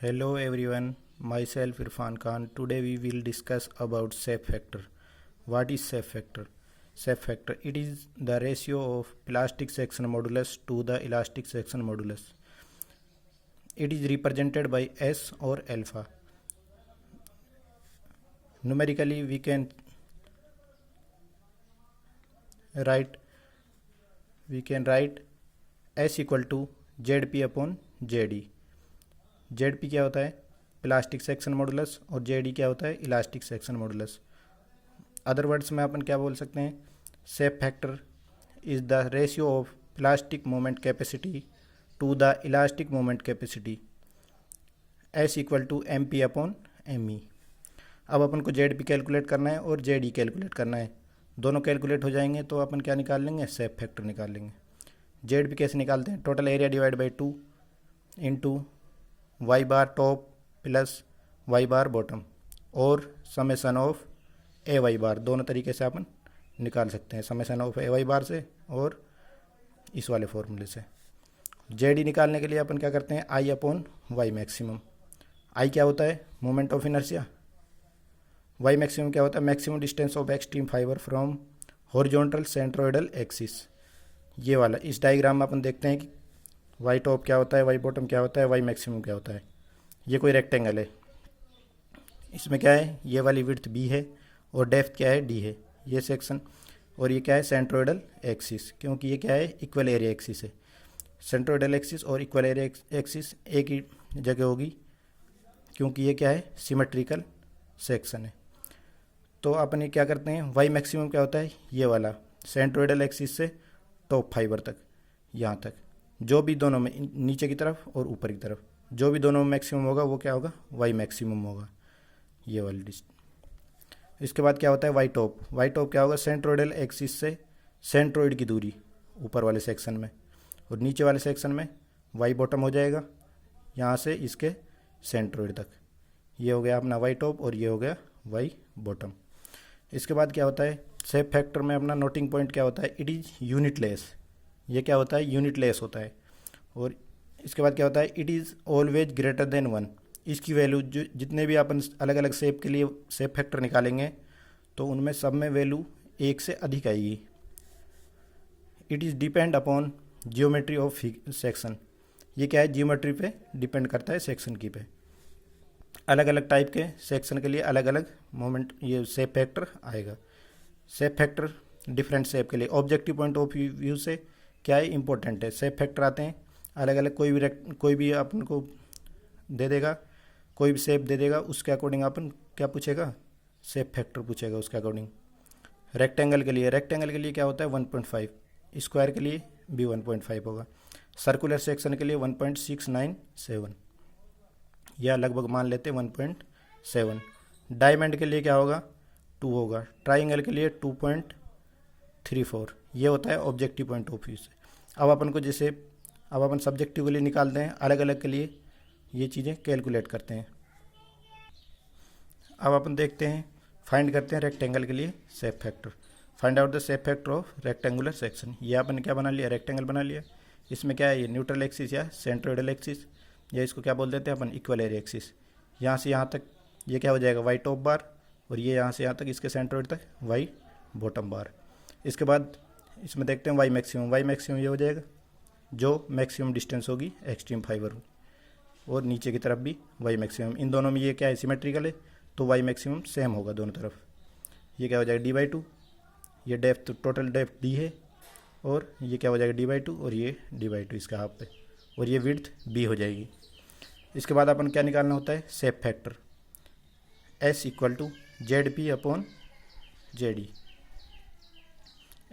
Hello everyone, myself Irfan Khan. Today we will discuss about shape factor. What is shape factor? Shape factor, it is the ratio of plastic section modulus to the elastic section modulus. It is represented by S or alpha. Numerically we can write S equal to ZP upon ZD. ZP क्या होता है? Plastic section modulus, और ZD क्या होता है? Elastic section modulus. Other words में अपन क्या बोल सकते हैं? Shape factor is the ratio of plastic moment capacity to the elastic moment capacity. S equal to MP upon ME. अब अपन को ZP कैलकुलेट करना है और ZD कैलकुलेट करना है. दोनों कैलकुलेट हो जाएंगे तो अपन क्या निकाल लेंगे? शेप फैक्टर निकाल लेंगे. ZP कैसे निकालते हैं? Total area divide by 2 into y bar top plus y bar bottom और summation of a y bar. दोनों तरीके से अपन निकाल सकते हैं, summation of a y bar से और इस वाले फॉर्मूले से. जेडी निकालने के लिए अपन क्या करते हैं? I upon y maximum. I क्या होता है? Moment of inertia. Y maximum क्या होता है? Maximum distance of extreme fibre from horizontal centroidal axis. ये वाला इस डायग्राम में अपन देखते हैं कि वाई टॉप क्या होता है, वाई बॉटम क्या होता है, वाई मैक्सिमम क्या होता है. ये कोई रेक्टेंगल है, इसमें क्या है? ये वाली विड्थ बी है और डेप्थ क्या है? डी है. ये सेक्शन और ये क्या है? Centroidal axis. क्योंकि ये क्या है? इक्वल एरिया एक्सिस है. सेंट्रोइडल एक्सिस और इक्वल एरिया एक्सिस एक ही जगह होगी क्योंकि ये क्या है? सिमेट्रिकल सेक्शन है. तो अपन ये क्या करते हैं? वाई मैक्सिमम क्या होता है? ये वाला सेंट्रोइडल एक्सिस से टॉप फाइबर तक, यहाँ तक जो भी दोनों में, नीचे की तरफ और ऊपर की तरफ जो भी दोनों में मैक्सिमम होगा वो क्या होगा? वाई मैक्सिमम होगा, ये वाली डिस्टेंस. इसके बाद क्या होता है? Y top. वाई टॉप क्या होगा? सेंट्रोइडल एक्सिस से सेंट्रोइड की दूरी ऊपर वाले सेक्शन में, और नीचे वाले सेक्शन में वाई बॉटम हो जाएगा यहाँ से इसके सेंट्रोइड तक. ये हो गया अपना वाई टॉप और ये हो गया वाई बॉटम. इसके बाद क्या होता है? शेप फैक्टर में अपना नोटिंग पॉइंट क्या होता है? It is unitless. ये क्या होता है? यूनिटलेस होता है. और इसके बाद क्या होता है? It is always greater than 1. इसकी वैल्यू जो जितने भी अपन अलग अलग शेप के लिए शेप फैक्टर निकालेंगे तो उनमें सब में वैल्यू 1 से अधिक आएगी. It is depend upon geometry of section. ये क्या है? जियोमेट्री पे डिपेंड करता है, सेक्शन की पे. अलग अलग टाइप के सेक्शन के लिए अलग अलग मोमेंट ये शेप फैक्टर आएगा. शेप फैक्टर डिफरेंट शेप के लिए ऑब्जेक्टिव पॉइंट ऑफ व्यू से क्या है? इंपॉर्टेंट है. शेप फैक्टर आते हैं अलग अलग, कोई भी अपन को दे देगा, कोई भी शेप दे देगा, उसके अकॉर्डिंग अपन क्या पूछेगा? शेप फैक्टर पूछेगा उसके अकॉर्डिंग. रेक्टेंगल के लिए क्या होता है? 1.5. स्क्वायर के लिए भी 1.5 होगा. सर्कुलर सेक्शन के लिए 1.697 या लगभग मान लेते हैं 1.7. डायमंड के लिए क्या होगा? 2 होगा. ट्राइंगल के लिए 2.34. ये होता है ऑब्जेक्टिव पॉइंट ऑफ व्यू से. अब अपन सब्जेक्टिव के लिए निकालते हैं, अलग अलग के लिए ये चीज़ें कैलकुलेट करते हैं. अब अपन देखते हैं, फाइंड करते हैं रेक्टेंगल के लिए shape factor. Find out the shape factor of rectangular section. ये अपन क्या बना लिया? रेक्टेंगल बना लिया. इसमें क्या है? ये न्यूट्रल एक्सिस या सेंट्रोइडल एक्सिस, या इसको क्या बोल देते हैं अपन? Equal area axis. यहाँ से यहाँ तक ये क्या हो जाएगा? वाई टॉप बार, और ये यहाँ से यहाँ तक इसके सेंट्रोइड तक वाई बॉटम बार. इसके बाद इसमें देखते हैं वाई मैक्सिमम. वाई मैक्सिमम ये हो जाएगा जो मैक्सिमम डिस्टेंस होगी एक्सट्रीम फाइबर हो, और नीचे की तरफ भी वाई मैक्सिमम. इन दोनों में ये क्या है? सिमेट्रिकल है तो वाई मैक्सिमम सेम होगा दोनों तरफ. ये क्या हो जाएगा? D/2. ये डेप्थ, टोटल डेप्थ D है, और ये क्या हो जाएगा? D/2, और ये D/2 इसका हाफ पे, और ये विड्थ B हो जाएगी. इसके बाद अपन क्या निकालना होता है? Shape factor. S equal to ZP upon ZD.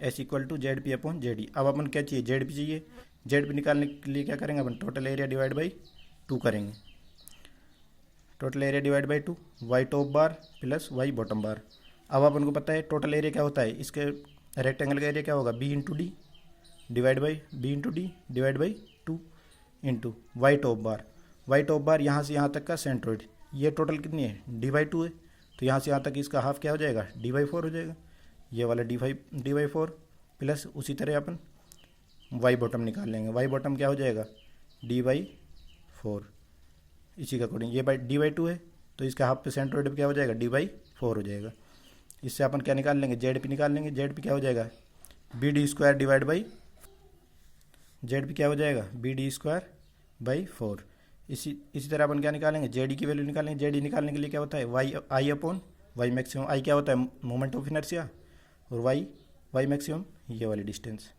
S equal to ZP upon ZD. अब अपन क्या चाहिए? ZP चाहिए. ZP निकालने के लिए क्या करेंगे अपन? टोटल एरिया डिवाइड बाई 2 करेंगे. Total area divide by 2, y top bar plus y bottom bar. अब अपन को पता है टोटल एरिया क्या होता है? इसके रेक्टेंगल का एरिया क्या होगा? B into D divide by B into D divide by 2 into y top bar. Y top bar यहाँ से यहाँ तक का सेंट्रोइड, ये टोटल कितनी है? D/2 है, तो यहाँ से यहाँ तक इसका हाफ क्या हो जाएगा? D/4 हो जाएगा. ये वाला D/4 प्लस उसी तरह अपन वाई बॉटम निकाल लेंगे. वाई बॉटम क्या हो जाएगा? D/4. इसी के अकॉर्डिंग ये d/2 है, तो इसका हाफ पे सेंट्रोइड पे क्या हो जाएगा, d/4 हो जाएगा। इससे अपन क्या निकाल लेंगे, जेड पी निकाल लेंगे। जेड पी क्या हो जाएगा, BD² divide by, Z P क्या हो जाएगा, BD²/4। इसी तरह अपन क्या निकालेंगे, जेडी की वैल्यू निकालेंगे। जेडी निकालने के लिए क्या होता है, I/y मैक्सिमम। आई क्या होता है, मोमेंट ऑफ इनर्शिया, और y मैक्सिमम ये वाली डिस्टेंस।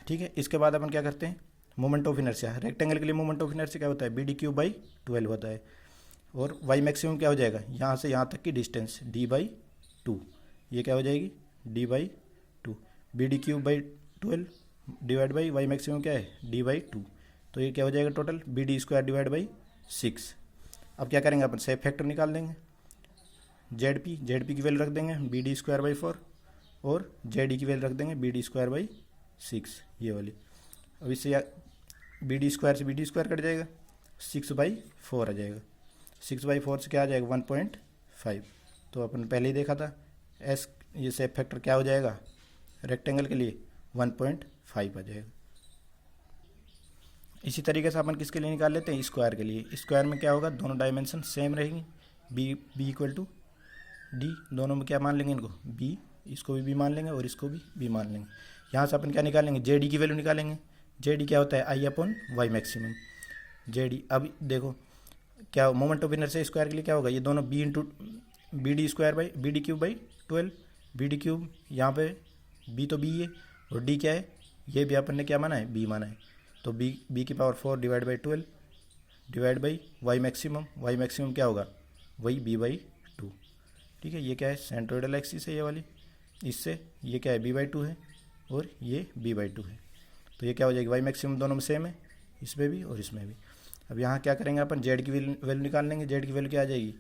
ठीक है, इसके बाद अपन क्या करते हैं, मोमेंट ऑफ इनर्शिया। रेक्टेंगल के लिए मोमेंट ऑफ इनर्शिया क्या होता है, BD³/12 होता है। और y मैक्सिमम क्या हो जाएगा, यहाँ से यहाँ तक की डिस्टेंस d/2, ये क्या हो जाएगी, d/2। BD³/12 divide by y maximum क्या है, d/2, तो ये क्या हो जाएगा टोटल, BD² डिवाइड बाई 6। अब क्या करेंगे अपन, सेफ फैक्टर निकाल देंगे। जेड पी की वैल्यू रख देंगे BD²/4, और जेडी की वैल्यू रख देंगे BD²/6, ये वाली। अब इससे BD² से BD² कट जाएगा, 6/4 आ जाएगा। 6/4 से क्या आ जाएगा, 1.5। तो अपन पहले ही देखा था, ये सेफ फैक्टर क्या हो जाएगा रेक्टेंगल के लिए, 1.5 आ जाएगा। इसी तरीके से अपन किसके लिए निकाल लेते हैं, स्क्वायर के लिए। स्क्वायर में क्या होगा, दोनों डायमेंशन सेम रहेंगी, b = d, दोनों में क्या मान लेंगे इनको, b, इसको भी मान लेंगे और इसको भी b मान लेंगे। यहाँ से अपन क्या निकालेंगे, जेडी की वैल्यू निकालेंगे। जेडी क्या होता है, I/y मैक्सिमम। जेडी, अब देखो क्या मोमेंट ऑफ इनर्शिया स्क्वायर के लिए क्या होगा, ये दोनों BD²/BD³/12, BD³ यहाँ पे b तो b है, और d क्या है, ये भी अपन ने क्या माना है, b माना है। तो b⁴ divide by 12 divide by y maximum क्या होगा, वही b/2। ठीक है, ये क्या है, सेंट्रोइडल एक्सिस है ये वाली, इससे ये क्या है, b/2 है, और ये b/2 है। तो ये क्या हो जाएगी, y मैक्सिमम दोनों में सेम है, इसमें भी और इसमें भी। अब यहाँ क्या करेंगे अपन, जेड की वैल्यू निकाल लेंगे। जेड की वैल्यू क्या आ जाएगी,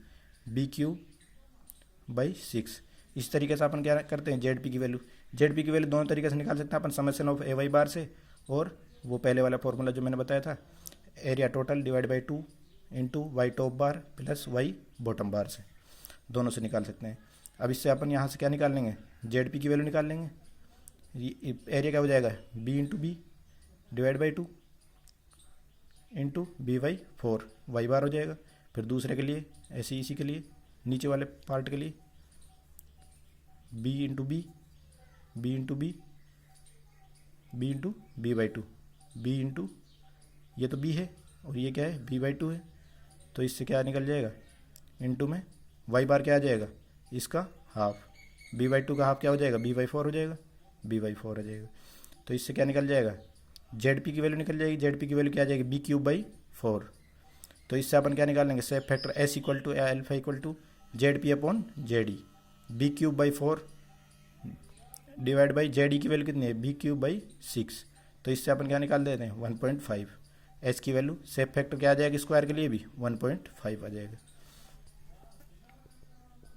B³/6। इस तरीके से अपन क्या करते हैं, जेड पी की वैल्यू दोनों तरीके से निकाल सकते हैं अपन, समेशन ऑफ AY बार से, और वो पहले वाला फॉर्मूला जो मैंने बताया था, area total divide by 2 into y top bar plus y bottom bar से, दोनों से निकाल सकते हैं। अब इससे अपन यहाँ से क्या निकाल लेंगे, जेड पी की वैल्यू निकाल लेंगे। एरिया क्या हो जाएगा, B/B divide by 2 into B/4, Y bar हो जाएगा। फिर दूसरे के लिए ऐसे ही, इसी के लिए नीचे वाले पार्ट के लिए B/B into B/2, B into, ये तो B है और ये क्या है, B/2 है। तो इससे क्या निकल जाएगा, इंटू में वाई बार क्या आ जाएगा, इसका हाफ, B/2 का हाफ क्या हो जाएगा, B/4 हो जाएगा, B/4 हो जाएगा। तो इससे क्या निकल जाएगा, जेड पी की वैल्यू निकल जाएगी। जेड पी की वैल्यू क्या आ जाएगी, B³/4। तो इससे अपन क्या निकाल लेंगे, safe factor S = alpha = ZP/JD। B³/4 divide by JD की वैल्यू कितनी है, B³/6। तो इससे अपन क्या निकाल देते हैं, 1.5। एस की वैल्यू, सेफ फैक्टर क्या आ जाएगा, स्क्वायर के लिए भी 1.5 आ जाएगा।